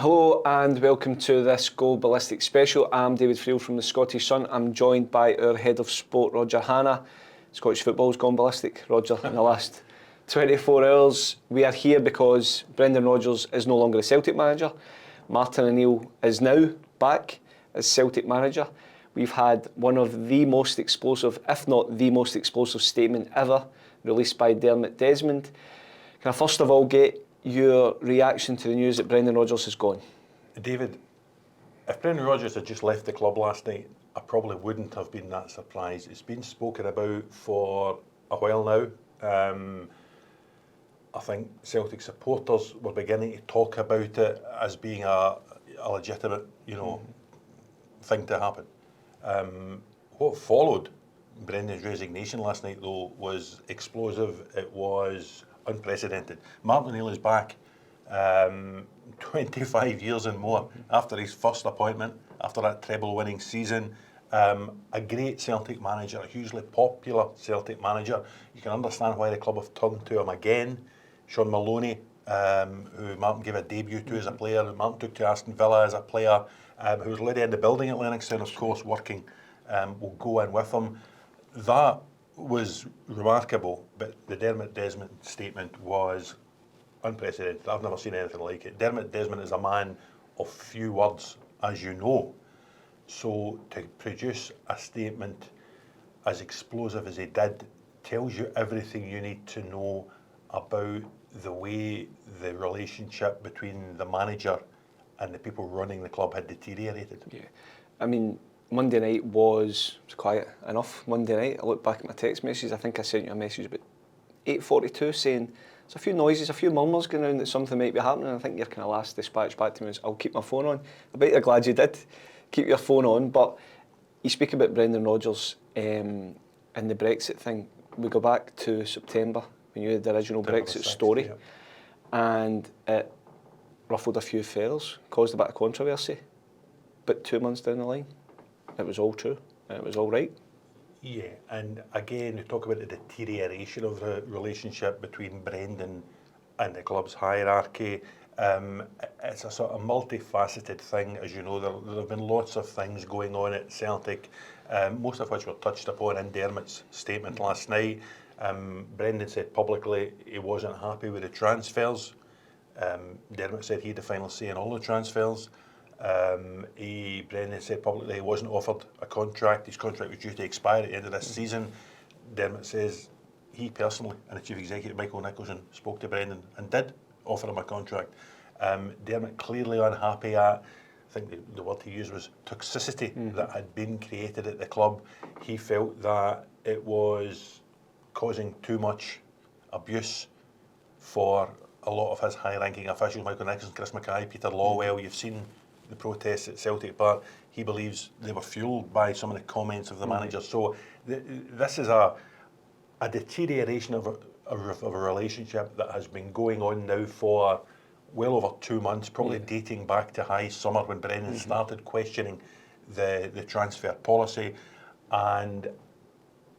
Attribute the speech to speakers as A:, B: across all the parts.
A: Hello and welcome to this Go Ballistic special. I'm David Friel from the Scottish Sun. I'm joined by our Head of Sport, Roger Hannah. Scottish football's gone ballistic, Roger, in the last 24 hours. We are here because Brendan Rodgers is no longer the Celtic manager. Martin O'Neill is now back as Celtic manager. We've had one of the most explosive, if not the most explosive statement ever released by Dermot Desmond. Can I first of all get your reaction to the news that Brendan Rodgers has gone?
B: David, if Brendan Rodgers had just left the club last night, I probably wouldn't have been that surprised. It's been spoken about for a while now. I think Celtic supporters were beginning to talk about it as being a legitimate, thing to happen. What followed Brendan's resignation last night, though, was explosive. It was unprecedented. Martin O'Neill is back 25 years and more after his first appointment, after that treble-winning season. A great Celtic manager, a hugely popular Celtic manager. You can understand why the club have turned to him again. Sean Maloney, who Martin gave a debut to as a player, who Martin took to Aston Villa as a player, who was already in the building at Lennoxtown, of course, working, will go in with him. That was remarkable, but the Dermot Desmond statement was unprecedented. I've never seen anything like it. Dermot Desmond is a man of few words, as you know. So to produce a statement as explosive as he did tells you everything you need to know about the way the relationship between the manager and the people running the club had deteriorated.
A: Yeah, I mean, Monday night was quiet enough. Monday night, I look back at my text messages. I think I sent you a message about 8:42 saying there's a few noises, a few murmurs going around that something might be happening. I think your kind of last dispatch back to me was, I'll keep my phone on. I bet you're glad you did keep your phone on. But you speak about Brendan Rodgers and the Brexit thing. We go back to September when you had the original Brexit story,
B: yeah.
A: And it ruffled a few feathers, caused a bit of controversy. But 2 months down the line, it was all true, and it was all right.
B: Yeah, and again, we talk about the deterioration of the relationship between Brendan and the club's hierarchy. It's a sort of multifaceted thing, as you know. There have been lots of things going on at Celtic, most of which were touched upon in Dermot's statement last night. Brendan said publicly he wasn't happy with the transfers. Dermot said he had the final say in all the transfers. Brendan said publicly he wasn't offered a contract. His contract was due to expire at the end of this season. Dermot says he personally and the chief executive Michael Nicholson spoke to Brendan and did offer him a contract. Dermot clearly unhappy at, I think the word he used was toxicity that had been created at the club. He felt that it was causing too much abuse for a lot of his high-ranking officials, Michael Nicholson, Chris Mackay, Peter Lawwell. You've seen the protests at Celtic Park. He believes they were fueled by some of the comments of the manager. So this is a deterioration of a relationship that has been going on now for well over 2 months, probably dating back to high summer when Brendan started questioning the transfer policy. And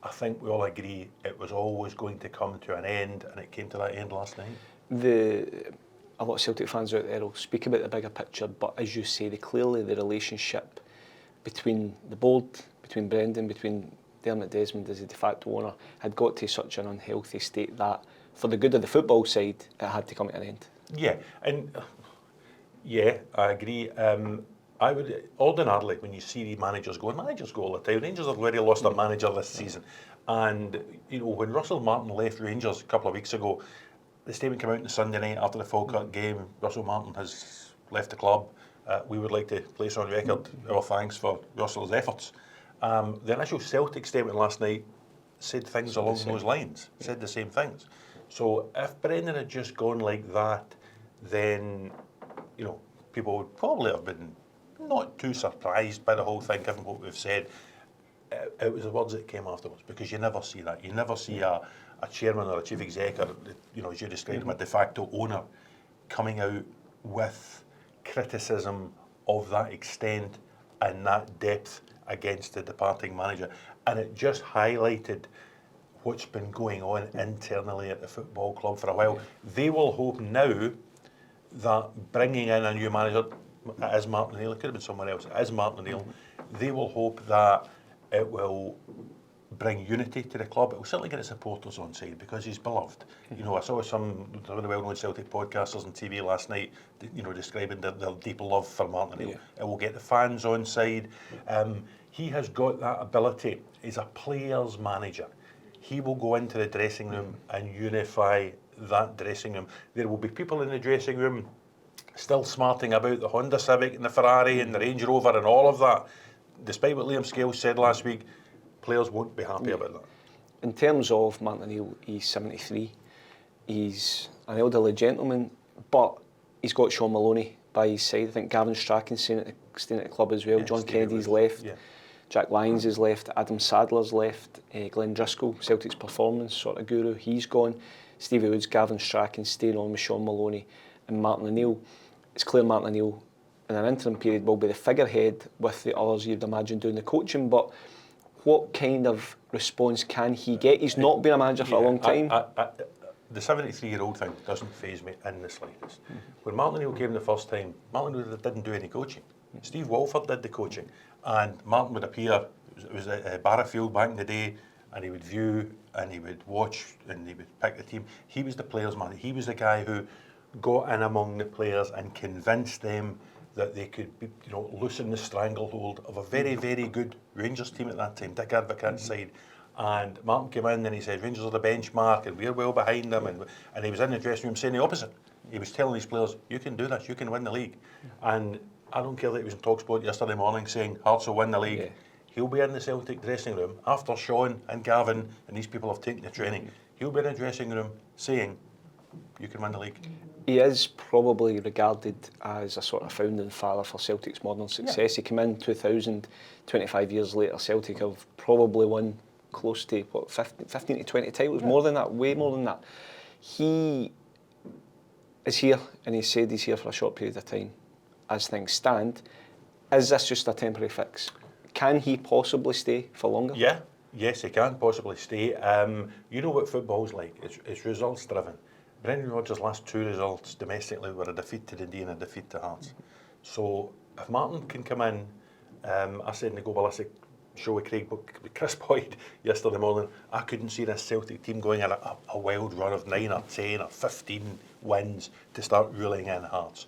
B: I think we all agree it was always going to come to an end, and it came to that end last night.
A: A lot of Celtic fans out there will speak about the bigger picture, but as you say, clearly the relationship between the board, between Brendan, between Dermot Desmond as the de facto owner, had got to such an unhealthy state that, for the good of the football side, it had to come to an end.
B: Yeah, and I agree. I would ordinarily, when you see the managers go all the time. Rangers have already lost a manager this season, and when Russell Martin left Rangers a couple of weeks ago, the statement came out on Sunday night after the Falkirk game. Russell Martin has left the club. We would like to place on record our thanks for Russell's efforts. The initial Celtic statement last night said things along those lines, said the same things. So if Brendan had just gone like that, then people would probably have been not too surprised by the whole thing, given what we've said. It was the words that came afterwards, because you never see that. You never see a chairman or a chief exec, or as you described him, a de facto owner, coming out with criticism of that extent and that depth against the departing manager. And it just highlighted what's been going on internally at the football club for a while. They will hope now that bringing in a new manager, it is Martin O'Neill, it could have been someone else, it is Martin O'Neill, they will hope that it will bring unity to the club. It will certainly get the supporters on side because he's beloved. You know, I saw some of the well-known Celtic podcasters on TV last night, you know, describing their deep love for Martin O'Neill. It will get the fans on side. He has got that ability. He's a player's manager. He will go into the dressing room and unify that dressing room. There will be people in the dressing room still smarting about the Honda Civic and the Ferrari and the Range Rover and all of that. Despite what Liam Scales said last week, players won't be happy about that.
A: In terms of Martin O'Neill, he's 73. He's an elderly gentleman, but he's got Sean Maloney by his side. I think Gavin Strachan's staying at the club as well.
B: Yeah,
A: John Kennedy's left.
B: Yeah.
A: Jack Lyons has left. Adam Sadler's left. Glenn Driscoll, Celtic's performance sort of guru, he's gone. Stevie Woods, Gavin Strachan staying on with Sean Maloney and Martin O'Neill. It's clear Martin O'Neill in an interim period will be the figurehead with the others you'd imagine doing the coaching, but what kind of response can he get? He's not been a manager for a long time.
B: The 73-year-old thing doesn't faze me in the slightest. When Martin O'Neill came the first time, Martin O'Neill didn't do any coaching. Steve Walford did the coaching, and Martin would appear, it was at Barrafield back in the day, and he would view and he would watch and he would pick the team. He was the players' man. He was the guy who got in among the players and convinced them that they could be, you know, loosen the stranglehold of a very, very good Rangers team at that time, Dick Advocat's side. And Martin came in and he said, Rangers are the benchmark and we're well behind them. And he was in the dressing room saying the opposite. He was telling his players, you can do this, you can win the league. And I don't care that he was in TalkSport yesterday morning saying Hearts will win the league. Yeah. He'll be in the Celtic dressing room after Sean and Gavin and these people have taken the training. He'll be in the dressing room saying, you can win the league.
A: He is probably regarded as a sort of founding father for Celtic's modern success. Yeah. He came in 2000, 25 years later, Celtic have probably won close to, 15 to 20 titles, more than that, way more than that. He is here, and he said he's here for a short period of time. As things stand, is this just a temporary fix? Can he possibly stay for longer?
B: Yeah, yes, he can possibly stay. You know what football's like, it's results driven. Brendan Rodgers' last two results domestically were a defeat to Dundee and a defeat to Hearts. So if Martin can come in, I said in the Go Ballistic show with Chris Boyd yesterday morning, I couldn't see this Celtic team going on a wild run of 9 or 10 or 15 wins to start ruling in Hearts.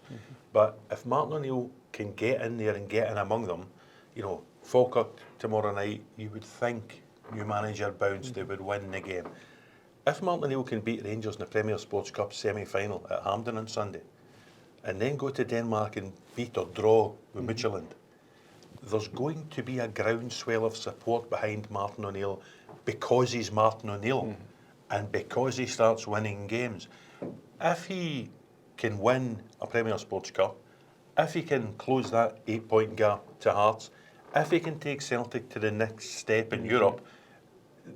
B: But if Martin O'Neill can get in there and get in among them, you know, Falkirk tomorrow night, you would think new manager bounce, they would win the game. If Martin O'Neill can beat Rangers in the Premier Sports Cup semi-final at Hampden on Sunday, and then go to Denmark and beat or draw with Midtjylland, there's going to be a groundswell of support behind Martin O'Neill because he's Martin O'Neill and because he starts winning games. If he can win a Premier Sports Cup, if he can close that 8-point gap to Hearts, if he can take Celtic to the next step in Europe,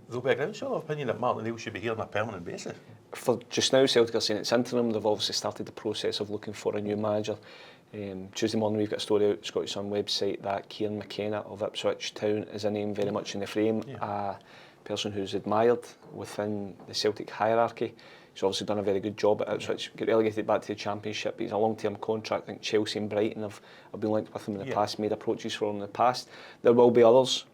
B: there'll be a groundswell of opinion that Martin O'Neill should be here on a permanent basis.
A: For just now, Celtic are saying it's interim. They've obviously started the process of looking for a new manager. Tuesday morning we've got a story out Scottish Sun website that Kieran McKenna of Ipswich Town is a name very much in the frame, a person who's admired within the Celtic hierarchy. He's obviously done a very good job at Ipswich, get relegated back to the Championship, but he's a long-term contract. I think Chelsea and Brighton have been linked with him in the past, made approaches for him in the past. There will be others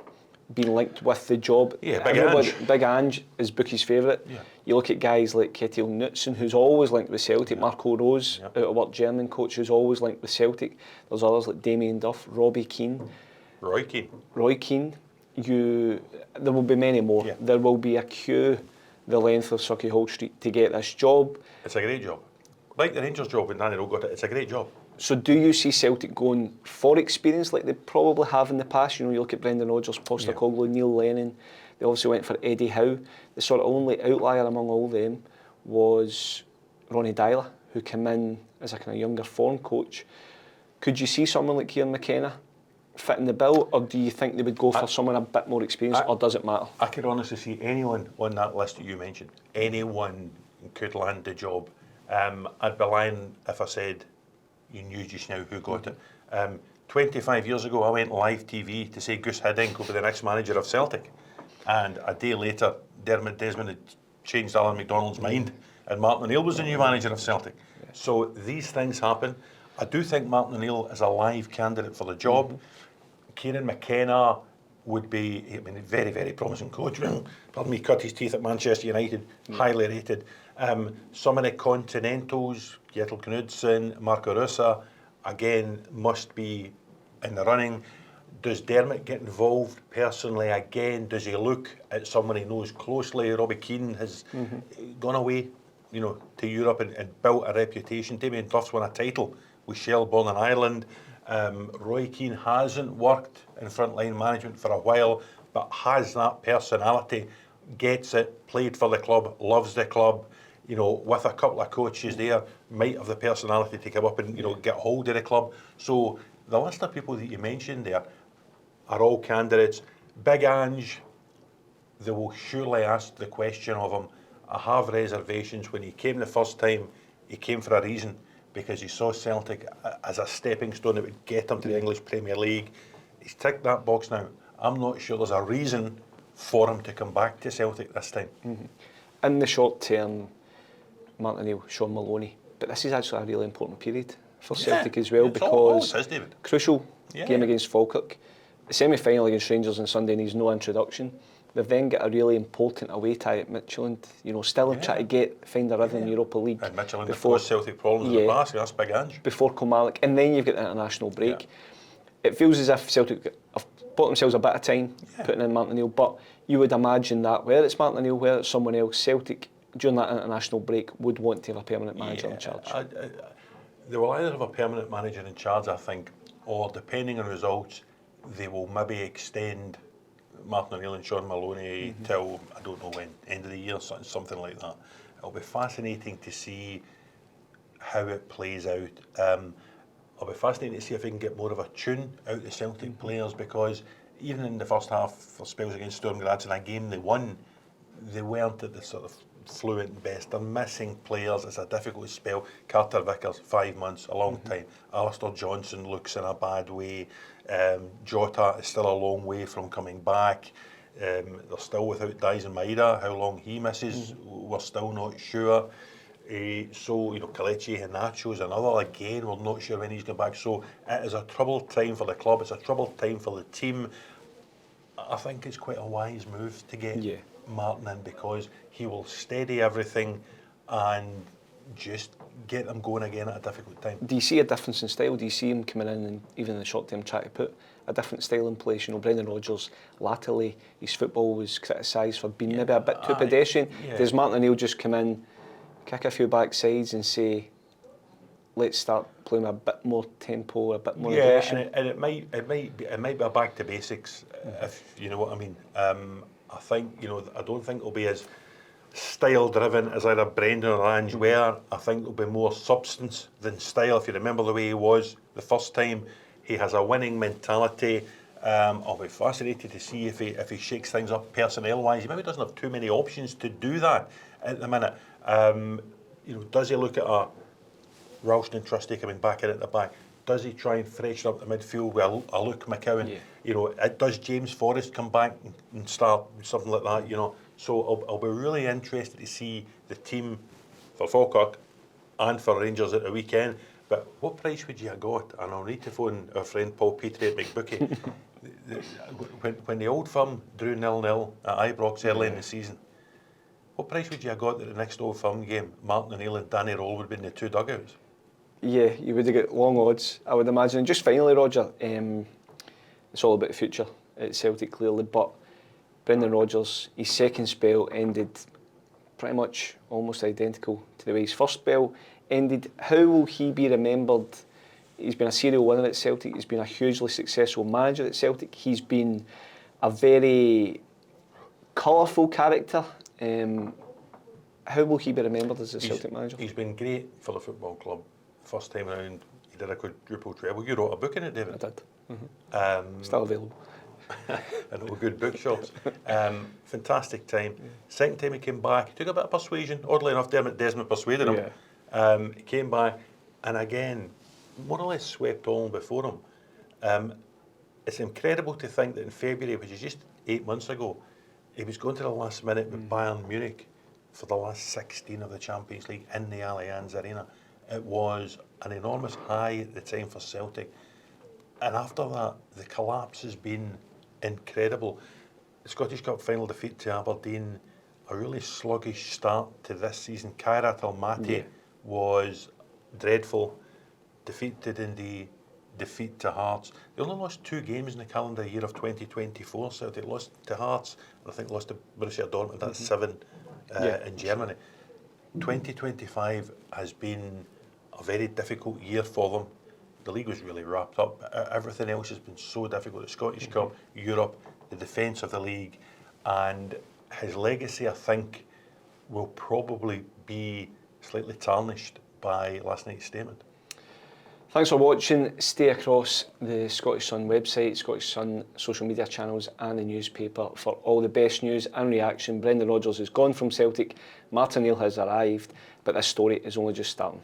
A: being linked with the job. Big Ange is Bookie's favourite. You look at guys like Kjetil Knutsen, who's always linked with Celtic, Marco Rose, out of work German coach, who's always linked with Celtic. There's others like Damien Duff, Robbie Keane.
B: Roy Keane.
A: There will be many more. There will be a queue the length of Sauchiehall Street to get this job.
B: It's a great job. Like the Rangers job when Danny Rowe got it, it's a great job.
A: So do you see Celtic going for experience like they probably have in the past? You know, you look at Brendan Rodgers, Postecoglou, Neil Lennon. They obviously went for Eddie Howe. The sort of only outlier among all them was Ronnie Dyler, who came in as a kind of younger form coach. Could you see someone like Kieran McKenna fitting the bill, or do you think they would go for someone a bit more experienced, or does it matter?
B: I could honestly see anyone on that list that you mentioned. Anyone could land the job. I'd be lying if I said you knew just now who got it. 25 years ago, I went live TV to say Gus Hiddink will be the next manager of Celtic. And a day later, Dermot Desmond had changed Alan McDonald's mind and Martin O'Neill was the new manager of Celtic. So these things happen. I do think Martin O'Neill is a live candidate for the job. Kieran McKenna would be, I mean, a very, very promising coach. Pardon me, cut his teeth at Manchester United, highly rated. Some of the Continentals, Kjetil Knutsen, Marco Russa, again, must be in the running. Does Dermot get involved personally again? Does he look at someone he knows closely? Robbie Keane has gone away, you know, to Europe and built a reputation. Damien Duff's won a title with Shelbourne in Ireland. Roy Keane hasn't worked in frontline management for a while, but has that personality, gets it, played for the club, loves the club, you know, with a couple of coaches there, might have the personality to come up and, you know, get hold of the club. So the list of people that you mentioned there are all candidates. Big Ange, they will surely ask the question of him. I have reservations. When he came the first time, he came for a reason, because he saw Celtic as a stepping stone that would get him to the English Premier League. He's ticked that box now. I'm not sure there's a reason for him to come back to Celtic this time.
A: In the short term, Martin O'Neill, Sean Maloney, but this is actually a really important period for Celtic as well, because
B: it is, David.
A: Crucial game against Falkirk, the semi-final against Rangers on Sunday needs no introduction. They've then got a really important away tie at Midtjylland. You know, still trying to find a rhythm in Europa League.
B: And Midtjylland before Celtic problems in the past. That's Big Ange.
A: Before Kilmarnock, and then you've got the international break. It feels as if Celtic have bought themselves a bit of time putting in Martin O'Neill, but you would imagine that whether it's Martin O'Neill, whether it's someone else, Celtic during that international break would want to have a permanent manager in charge.
B: They will either have a permanent manager in charge, I think, or depending on results, they will maybe extend Martin O'Neill and Sean Maloney till, I don't know when, end of the year, something like that. It'll be fascinating to see how it plays out. It'll be fascinating to see if we can get more of a tune out of the Celtic players, because even in the first half for spells against Sturm Graz in a game they won, they weren't at the sort of fluent best. They're missing players. It's a difficult spell. Carter Vickers, 5 months, a long time. Alistair Johnson looks in a bad way. Jota is still a long way from coming back. They're still without Dyson Maeda. How long he misses, we're still not sure. So, you know, Kelechi Iheanacho's another, again, we're not sure when he's going back. So it is a troubled time for the club. It's a troubled time for the team. I think it's quite a wise move to get Martin in, because he will steady everything and just get them going again at a difficult time.
A: Do you see a difference in style? Do you see him coming in and even in the short term trying to put a different style in place? You know, Brendan Rodgers, latterly, his football was criticised for being maybe a bit too pedestrian. Does Martin O'Neill just come in, kick a few backsides and say, let's start playing a bit more tempo, a bit more aggression?
B: And it might be a back to basics, if you know what I mean. I think, you know, I don't think it'll be as style driven as either Brendan or Ange were. I think there'll be more substance than style. If you remember the way he was the first time, he has a winning mentality. I'll be fascinated to see if he shakes things up personnel wise. He maybe doesn't have too many options to do that at the minute. You know, does he look at a Ralston Trusty coming back in at the back? Does he try and freshen up the midfield with a Luke McCowan? You know, does James Forrest come back and start something like that? You know, so I'll be really interested to see the team for Falkirk and for Rangers at the weekend. But what price would you have got? And I'll need to phone our friend Paul Petrie at McBookie. when the Old Firm drew 0-0 at Ibrox early in the season, what price would you have got at the next Old Firm game? Martin O'Neill and Danny Roll would have been the two dugouts.
A: Yeah, you would have got long odds, I would imagine. And just finally, Roger, it's all about the future at Celtic, clearly, but Brendan Rodgers, his second spell ended pretty much almost identical to the way his first spell ended. How will he be remembered? He's been a serial winner at Celtic. He's been a hugely successful manager at Celtic. He's been a very colourful character. How will he be remembered as a Celtic manager?
B: He's been great for the football club. First time around, he did a quadruple treble. You wrote a book in it, David.
A: I did. Still available.
B: I know, good bookshops. Fantastic time. Second time he came back, he took a bit of persuasion. Oddly enough, Dermot Desmond persuaded him. He came back, and again, more or less swept on before him. It's incredible to think that in February, which is just 8 months ago, he was going to the last minute with Bayern Munich for the last 16 of the Champions League in the Allianz Arena. It was an enormous high at the time for Celtic. And after that, the collapse has been incredible. The Scottish Cup final defeat to Aberdeen, a really sluggish start to this season. Kairat Almaty was dreadful, defeat to Dundee, defeat to Hearts. They only lost 2 games in the calendar year of 2024. Celtic lost to Hearts, and I think lost to Borussia Dortmund. That's 7 in Germany. 2025 has been a very difficult year for them. The league was really wrapped up. Everything else has been so difficult. The Scottish Cup, Europe, the defence of the league, and his legacy, I think, will probably be slightly tarnished by last night's statement.
A: Thanks for watching. Stay across the Scottish Sun website, Scottish Sun social media channels and the newspaper for all the best news and reaction. Brendan Rodgers is gone from Celtic, Martin O'Neill has arrived, but this story is only just starting.